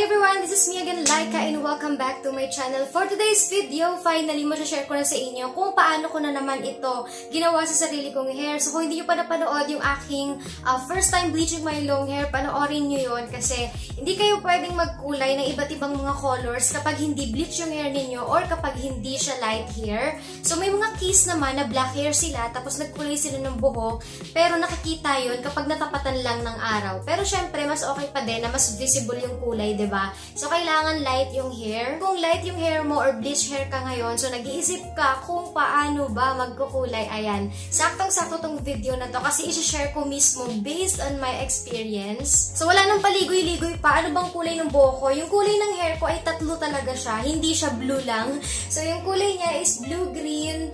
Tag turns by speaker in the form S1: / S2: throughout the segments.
S1: everyone! This is me again, Laika, and welcome back to my channel. For today's video, finally, share ko na sa inyo kung paano ko na naman ito ginawa sa sarili kong hair. So, kung hindi nyo pa napanood yung aking first time bleaching my long hair, panoorin nyo yun kasi hindi kayo pwedeng magkulay ng iba't ibang mga colors kapag hindi bleach yung hair ninyo or kapag hindi siya light hair. So, may mga keys naman na black hair sila tapos nagkulay sila ng buhok pero nakikita yun kapag natapatan lang ng araw. Pero syempre, mas okay pa din na mas visible yung kulay, diba? So, kailangan light yung hair. Kung light yung hair mo or bleach hair ka ngayon, so nag-iisip ka kung paano ba magkukulay, ayan. Saktong-sakto tong video na to kasi isi-share ko mismo based on my experience. So, wala nang paligoy-ligoy pa. Ano bang kulay ng buhok ko? Yung kulay ng hair ko ay tatlo talaga siya. Hindi siya blue lang. So, yung kulay niya is blue-green,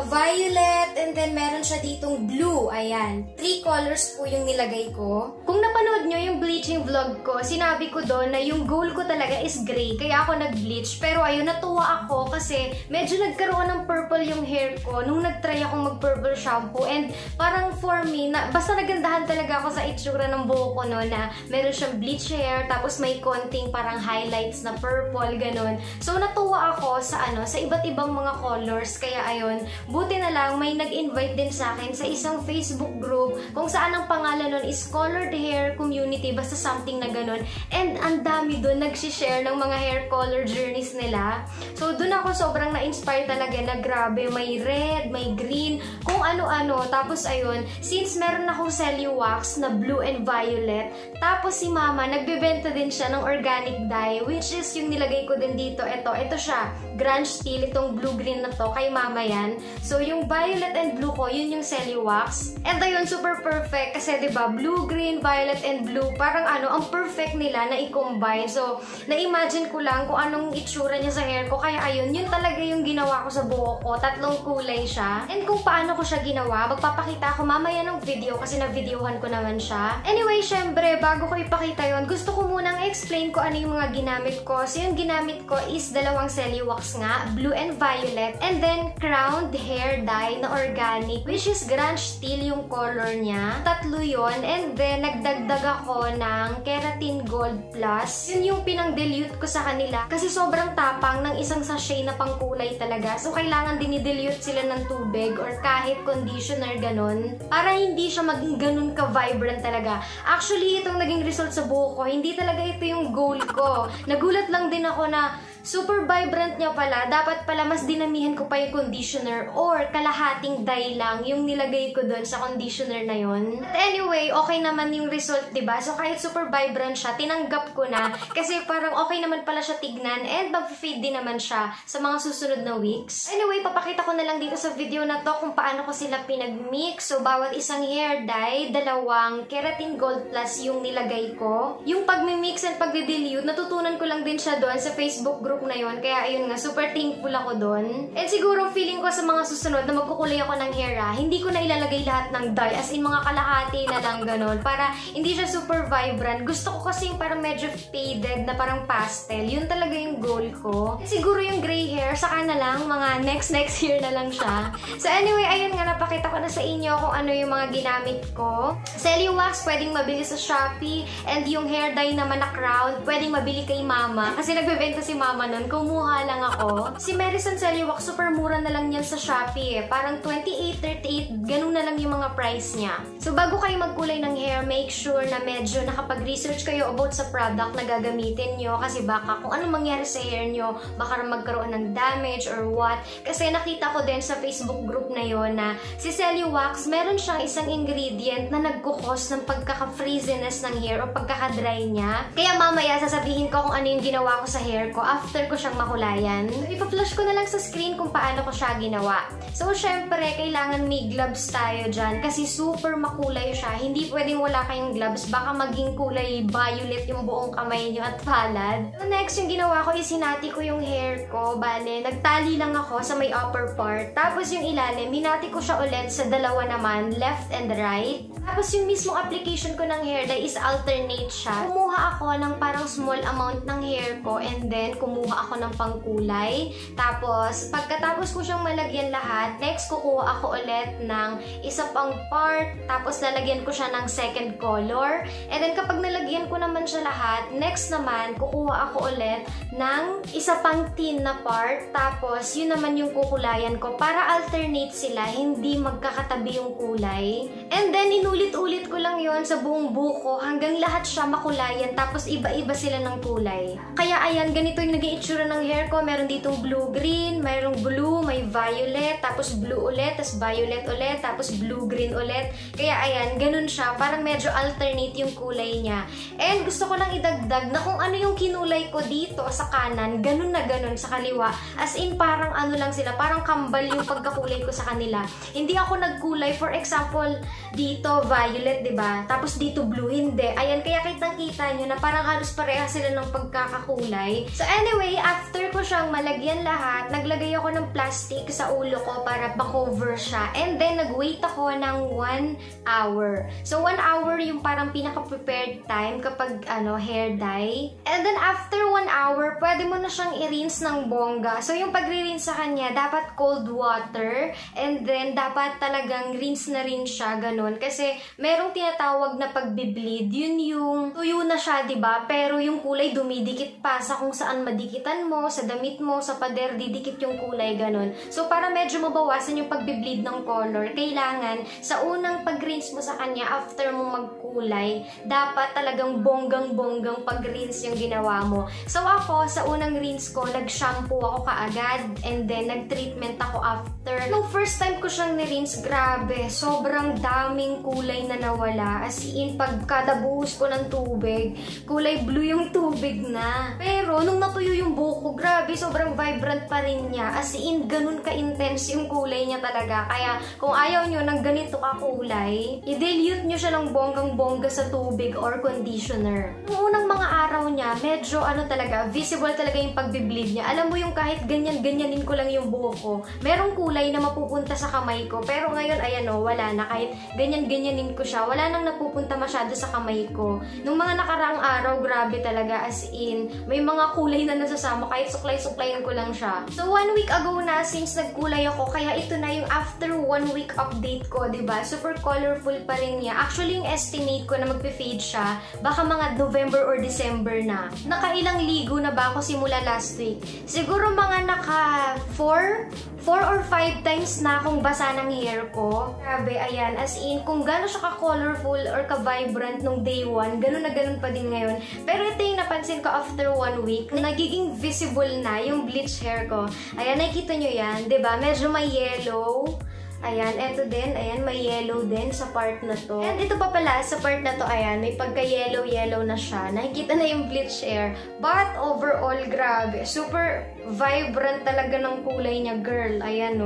S1: violet, and then meron siya ditong blue. Ayan. 3 colors po yung nilagay ko. Kung napanood nyo yung bleaching vlog ko, sinabi ko doon na yung goal ko talaga is gray, kaya ako nag-bleach. Pero ayun, natuwa ako kasi medyo nagkaroon ng purple yung hair ko nung nag-try akong mag-purple shampoo. And parang for me, basta nagandahan talaga ako sa itsura ng buhok ko no, na meron siyang bleach hair, tapos may konting parang highlights na purple, ganun. So natuwa ako sa sa iba't ibang mga colors. Kaya ayun, buti na lang may nag-invite din sa akin sa isang Facebook group kung saan ang pangalan nun is Colored Hair Community, basta something na ganun. And ang dami doon nag-share ng mga hair color journeys nila. So, doon ako sobrang na-inspire talaga na grabe, may red, may green, kung ano-ano. Tapos, ayun, since meron akong Cellowax na blue and violet, tapos si mama, nagbebenta din siya ng organic dye, which is yung nilagay ko din dito. Ito siya, grunge steel, itong blue-green na to, kay mama yan. So, yung violet and blue ko, yun yung Cellowax. And ayun, super perfect kasi, diba, blue, green, violet, and blue, parang ang perfect nila na i-combine. So, na-imagine ko lang kung anong itsura niya sa hair ko. Kaya ayun, yun talaga yung ginawa ko sa buhok ko. 3 kulay siya. And kung paano ko siya ginawa, magpapakita ako mamaya ng video kasi na-videohan ko naman siya. Anyway, syempre, bago ko ipakita yun, gusto ko munang explain ko ano yung mga ginamit ko. So, yung ginamit ko is 2 Cellowax nga, blue and violet. And then, crowned hair dye na organic, which is grunge steel yung color niya. 3 yun. And then, nagdagdag ako ng Keratin Gold Plus. Yun yung pinang-dilute ko sa kanila kasi sobrang tapang ng isang sachet na pangkulay talaga. So, kailangan dinidilute sila ng tubig or kahit conditioner ganon para hindi siya maging ganun ka-vibrant talaga. Actually, itong naging result sa buhok ko, hindi talaga ito yung goal ko. Nagulat lang din ako na super vibrant niya pala. Dapat pala mas dinamihan ko pa yung conditioner or kalahating dye lang yung nilagay ko doon sa conditioner na yun. But anyway, okay naman yung result, diba? So kahit super vibrant siya, tinanggap ko na kasi parang okay naman pala siya tignan and mag-fade din naman siya sa mga susunod na weeks. Anyway, papakita ko na lang dito sa video na to kung paano ko sila pinag-mix. So bawat isang hair dye, 2 Keratin Gold Plus yung nilagay ko. Yung pag-mix and pag-dilute, natutunan ko lang din siya doon sa Facebook group na yun. Kaya ayun nga, super thankful ako doon. And siguro feeling ko sa mga susunod na magkukulay ako ng hair hindi ko na ilalagay lahat ng dye. As in mga kalahati na lang ganun. Para hindi siya super vibrant. Gusto ko kasi yung parang medyo faded na parang pastel. Yun talaga yung goal ko. And siguro yung gray hair, saka na lang, mga next year na lang siya. So anyway, ayun nga, napakita ko na sa inyo kung ano yung mga ginamit ko. Cellowax, pwedeng mabili sa Shopee. And yung hair dye naman na crown, pwedeng mabili kay mama. Kasi nagbebenta si mama nun, kumuha lang ako. Si Sun Cellowax, super mura na lang yan sa Shopee Parang 28, 38, ganun na lang yung mga price niya. So bago kayo magkulay ng hair, make sure na medyo nakapag-research kayo about sa product na gagamitin nyo. Kasi baka kung anong mangyari sa hair nyo, baka magkaroon ng damage or what. Kasi nakita ko din sa Facebook group na yon na si Cellowax, meron siyang isang ingredient na nagkukos ng pagkaka-frizziness ng hair o pagkaka-dry niya. Kaya mamaya sasabihin ko kung ano yung ginawa ko sa hair ko after ko siyang makulayan. Ipa-flash ko na lang sa screen kung paano ko siya ginawa. So, syempre, kailangan may gloves tayo dyan kasi super makulay siya. Hindi pwedeng wala kayong gloves. Baka maging kulay violet yung buong kamay nyo at palad. So, next, yung ginawa ko is hinati ko yung hair ko. Bale, nagtali lang ako sa may upper part. Tapos yung ilalim, hinati ko siya ulit sa 2 naman, left and right. Tapos yung mismong application ko ng hair dye is alternate siya. Kumuha ako ng parang small amount ng hair ko and then kumuha ako ng pangkulay. Tapos, pagkatapos ko siyang malagyan lahat, next kukuha ako ulit ng isa pang part. Tapos, lalagyan ko siya ng second red color. And then kapag nalagyan ko naman siya lahat, next naman, kukuha ako ulit ng isa pang tin na part. Tapos, yun naman yung kukulayan ko para alternate sila, hindi magkakatabi yung kulay. And then, inulit-ulit ko lang yon sa buong buko hanggang lahat siya makulayan. Tapos, iba-iba sila ng kulay. Kaya, ayan, ganito yung naging itsura ng hair ko. Meron ditong blue-green, mayroong blue, may violet, tapos blue ulit, tapos violet ulit, tapos blue-green ulit. Kaya, ayan, ganun siya. Parang medyo alternate yung kulay niya. And gusto ko lang idagdag na kung ano yung kinulay ko dito sa kanan, ganun na ganun sa kaliwa. As in, parang ano lang sila, parang kambal yung pagkakulay ko sa kanila. Hindi ako nagkulay. For example, dito violet, diba? Tapos dito blue, hindi. Ayan, kaya kitang-kita nyo na parang halos pareha sila ng pagkakakulay. So anyway, after ko siyang malagyan lahat, naglagay ako ng plastic sa ulo ko para pa-cover siya. And then, nag-wait ako ng 1 hour. So 1 hour yung parang pinaka-prepared time kapag hair dye. And then, after 1 hour, pwede mo na siyang i-rinse ng bongga. So, yung pag-rinse sa kanya, dapat cold water. And then, dapat talagang rinse na rin siya, ganun. Kasi, merong tinatawag na pagbi-bleed. Yun yung tuyo na siya, diba? Pero yung kulay dumidikit pa sa kung saan madikitan mo, sa damit mo, sa pader, didikit yung kulay, ganun. So, para medyo mabawasan yung pagbi-bleed ng color, kailangan, sa unang pag-rinse mo sa kanya, after mo magkulay, dapat talagang bonggang-bonggang pag-rinse yung ginawa mo. So, ako, sa unang rinse ko, nag-shampoo ako kaagad, and then nag-treatment ako after. Nung first time ko siyang ni-rinse, grabe, sobrang daming kulay na nawala. As in, pag kada buhos ko ng tubig, kulay blue yung tubig na. Pero, nung natuyo yung buhok ko, grabe, sobrang vibrant pa rin niya. As in, ganun ka-intense yung kulay niya talaga. Kaya, kung ayaw nyo ng ganito ka-kulay, i-dilute nyo siya ng bonggang-bongga sa tubig or conditioner. Nung unang mga araw niya, medyo talaga, visible talaga yung pagbi-bleed niya. Alam mo yung kahit ganyan-ganyanin ko lang yung buhok ko, merong kulay na mapupunta sa kamay ko. Pero ngayon, ayan wala na. Kahit ganyan-ganyanin ko siya, wala nang napupunta masyado sa kamay ko. Nung mga nakaraang araw, grabe talaga. As in, may mga kulay na nasasama. Kahit suklay-suklayin ko lang siya. So, 1 week ago na, since nagkulay ako, kaya ito na yung after 1 week update ko, diba? Super colorful pa rin niya. Actually, yung estimate ko na magpe-fade siya, baka mga November or December na. Nakailang ligo na ba ako simula last week? Siguro mga naka 4 or 5 times na akong basa ng hair ko. Grabe, ayan. As in, kung gano'n siya ka-colorful or ka-vibrant nung day 1, gano'n na gano'n pa din ngayon. Pero ito yung napansin ko after 1 week, nagiging visible na yung bleach hair ko. Ayan, nakikita nyo yan, diba? Medyo may yellow. Ayan, eto din, ayan, may yellow din sa part na to. And ito pa pala, sa part na to, ayan, may pagka-yellow-yellow na siya. Nakikita na yung bleach hair. But overall, grabe, super vibrant talaga ng kulay niya, girl. Ayan,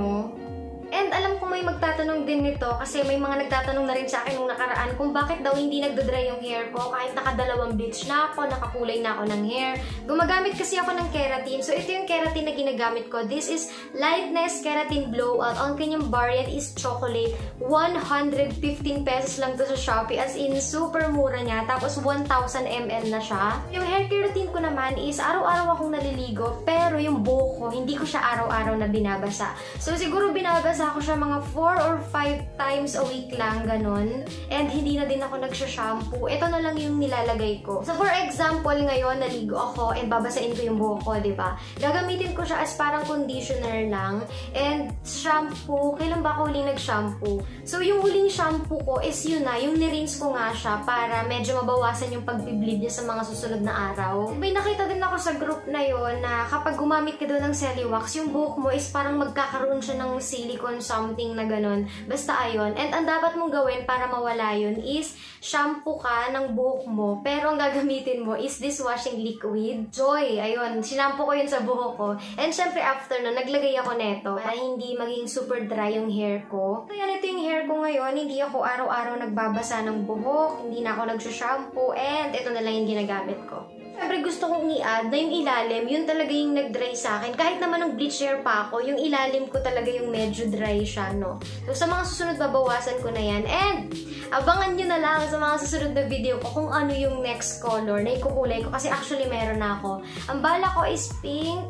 S1: And alam ko may magtatanong din nito kasi may mga nagtatanong na rin sa akin nung nakaraan kung bakit daw hindi nagdodry yung hair ko kahit nakadalawang bleach na ako, nakakulay na ako ng hair. Gumagamit kasi ako ng Keratin. So ito yung Keratin na ginagamit ko. This is Lightness Keratin Blowout. Ang kanyang variant is chocolate. 115 pesos lang to sa Shopee. As in, super mura niya. Tapos 1,000 ml na siya. Yung hair keratin ko naman is araw-araw akong naliligo pero yung buhok ko, hindi ko siya araw-araw na binabasa. So siguro binabasa ako siya mga 4 or 5 times a week lang, ganun. And hindi na din ako nagsha-shampoo. Ito na lang yung nilalagay ko. So for example, ngayon naligo ako and babasain ko yung buhok ko, diba? Gagamitin ko siya as parang conditioner lang. And shampoo, kailan ba ako huling nag-shampoo? So yung huling shampoo ko is yun na, yung nirinse ko nga siya para medyo mabawasan yung pag-bleed niya sa mga susunod na araw. May nakita din ako sa group na yon na kapag gumamit ka doon ng Cellowax, yung buhok mo is parang magkakaroon siya ng silicone something na ganun. Basta ayon. And ang dapat mong gawin para mawala yun is shampoo ka ng buhok mo. Pero ang gagamitin mo is dishwashing liquid. Joy! Ayun. Sinampoo ko yun sa buhok ko. And syempre after na, naglagay ako neto para hindi maging super dry yung hair ko. So yan, ito yung hair ko ngayon. Hindi ako araw-araw nagbabasa ng buhok. Hindi na ako nagsha-shampoo. And ito na lang yung ginagamit ko. Siyempre gusto kong i-add na yung ilalim, yun talaga yung nag-dry sa akin. Kahit naman nung bleach hair pa ako, yung ilalim ko talaga yung medyo dry siya, no? So sa mga susunod, babawasan ko na yan. And Abangan nyo na lang sa mga susunod na video ko kung ano yung next color na ikukulay ko. Kasi actually meron na ako. Ang bala ko is pink,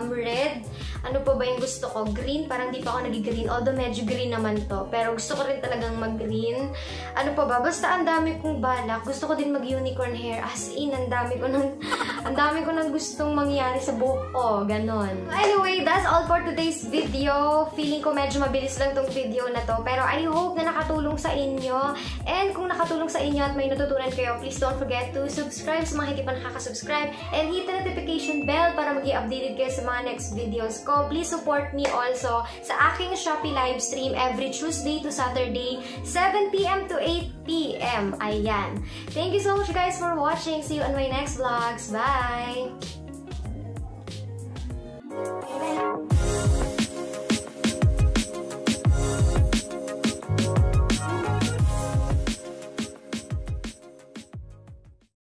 S1: red. Ano pa ba yung gusto ko? Green. Parang di pa ako nag-green. Although medyo green naman to. Pero gusto ko rin talagang mag-green. Ano pa ba? Basta ang dami kong balak. Gusto ko din mag-unicorn hair. As in, ang dami ko nang gustong mangyari sa buhok ko. Ganon. Anyway, that's all for today's video. Feeling ko medyo mabilis lang tong video na to. Pero I hope na nakatulong sa inyo. And kung nakatulong sa inyo at may natutunan kayo, please don't forget to subscribe sa mga hindi pa nakaka-subscribe. And hit the notification bell para mag-i-updated kayo sa mga next videos ko. Please support me also sa aking Shopee live stream every Tuesday to Saturday, 7 PM to 8 PM. Ayan. Thank you so much guys for watching. See you on my next vlogs. Bye!